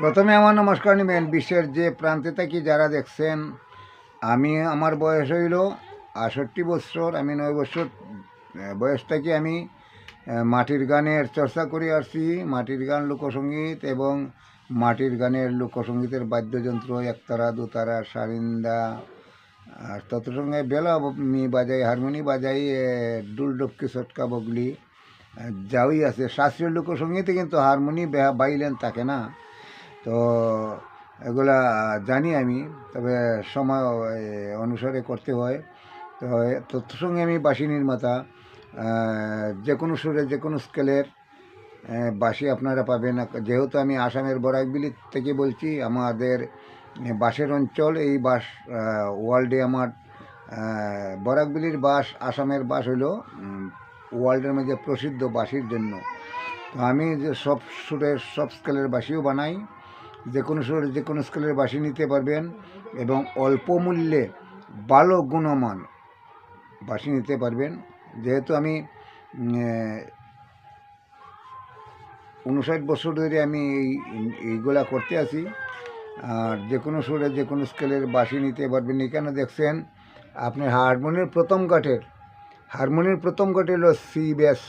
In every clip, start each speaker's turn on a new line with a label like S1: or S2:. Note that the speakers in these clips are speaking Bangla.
S1: প্রথমে আমার নমস্কার নেবেন। বিশ্বের যে প্রান্তে থাকি যারা দেখছেন, আমার বয়স হইল ৬৮ বছর। আমি ৯ বছর বয়স থেকে আমি মাটির গানের চর্চা করে আসছি। মাটির গান, লোকসঙ্গীত এবং মাটির গানের লোকসঙ্গীতের বাদ্যযন্ত্র একতারা, দুতারা, সারিন্দা, আর তত সঙ্গে বেলা মি বাজাই, হারমোনি বাজাই, ডুল ডপকি, চটকা বগলি যাওই আছে। শাস্ত্রীয় লোকসঙ্গীতে কিন্তু হারমোনি বাইলেন থাকে না, তো এগুলা জানি আমি, তবে সময় অনুসারে করতে হয়। তো তথ্য সঙ্গে আমি বাঁশি নির্মাতা। যে কোনো সুরে, যে কোনো স্কেলের বাঁশি আপনারা পাবেন। যেহেতু আমি আসামের বরাকবিলি থেকে বলছি, আমাদের বাঁশের অঞ্চল, এই বাঁশ ওয়ার্ল্ডে আমার বরাকবিলির বাঁশ, আসামের বাঁশ হইল ওয়ার্ল্ডের মধ্যে প্রসিদ্ধ বাঁশির জন্য। তো আমি যে সব সুরের, সব স্কেলের বাঁশিও বানাই। যে কোনো সুরের, যে কোনো স্কেলের বাঁশি নিতে পারবেন এবং অল্প মূল্যে ভালো গুণমান বাঁশি নিতে পারবেন। যেহেতু আমি 59 বছর ধরে আমি এইগুলা করতে আছি। আর যে কোনো সুরে, যে কোনো স্কেলের বাঁশি নিতে পারবেন। এখানে দেখছেন আপনার হারমোনিয়ামের প্রথম কাঠে হলো C base,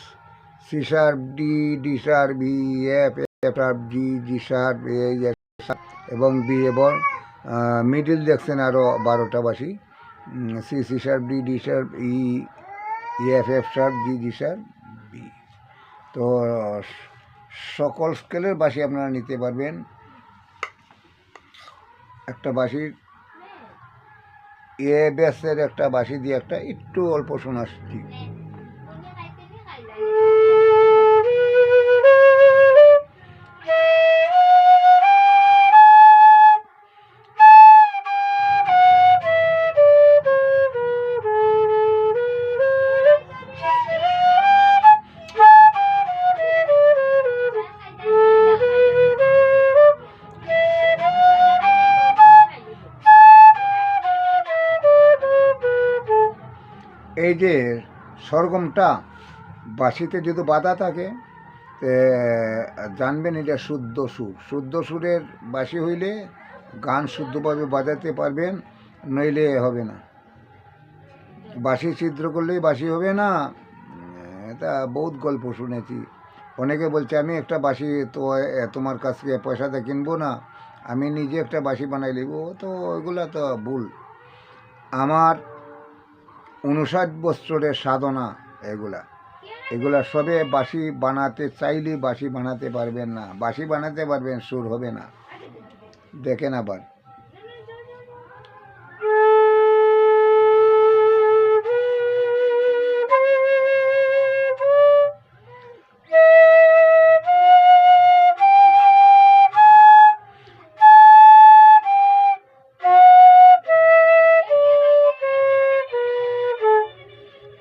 S1: C sharp, D sharp, B, F sharp, G sharp, এবং বি, এবং মিডিল দেখছেন আরও 12টা বাঁশি, C sharp, D sharp, F sharp, G sharp, B. তো সকল স্কেলের বাঁশি আপনারা নিতে পারবেন। একটা বাঁশির বেসের একটা বাঁশি দিয়ে একটা একটু অল্প শোনাচ্ছি। এই যে সরগমটা বাঁশিতে যদি বাধা থাকে, জানবেন এটা শুদ্ধ সুর। শুদ্ধ সুরের বাঁশি হইলে গান শুদ্ধভাবে বাজাতে পারবেন, নইলে হবে না। বাঁশি ছিদ্র করলেই বাঁশি হবে না, এটা বহুত গল্প শুনেছি। অনেকে বলছে আমি একটা বাঁশি তো তোমার কাছ থেকে পয়সাতে কিনবো না, আমি নিজে একটা বাঁশি বানাই লিব। তো ওইগুলা তো ভুল। আমার 59 বছরের সাধনা এগুলা সবে বাঁশি বানাতে চাইলে বাঁশি বানাতে পারবেন না। বাঁশি বানাতে পারবেন, সুর হবে না। দেখেন আবার।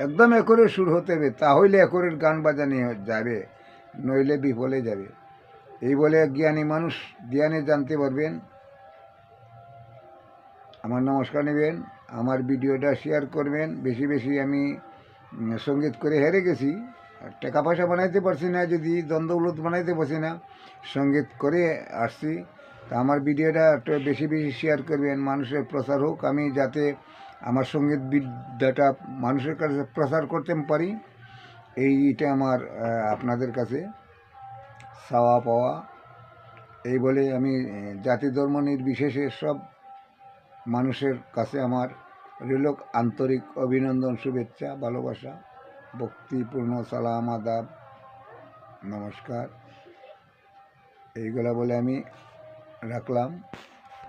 S1: একদম একরের সুর হতে হবে, তাহলে একরের গান বাজানি যাবে, নইলে বিফলে যাবে। এই বলে জ্ঞানী মানুষ জ্ঞানে জানতে পারবেন। আমার নমস্কার নেবেন, আমার ভিডিওটা শেয়ার করবেন বেশি বেশি। আমি সঙ্গীত করে হেরে গেছি, টাকা পয়সা বানাইতে পারছি না, যদি দ্বন্দ্বউলত বানাইতে পারছি না, সঙ্গীত করে আসছি। তা আমার ভিডিওটা একটু বেশি বেশি শেয়ার করবেন, মানুষের প্রচার হোক, আমি যাতে আমার সঙ্গীত বিদ্যাটা মানুষের কাছে প্রচার করতে পারি। এইটা আমার আপনাদের কাছে চাওয়া পাওয়া। এই বলে আমি জাতি ধর্ম নির্বিশেষে সব মানুষের কাছে আমার রইল আন্তরিক অভিনন্দন, শুভেচ্ছা, ভালোবাসা, ভক্তিপূর্ণ সালাম, আদাব, নমস্কার। এইগুলা বলে আমি রাখলাম।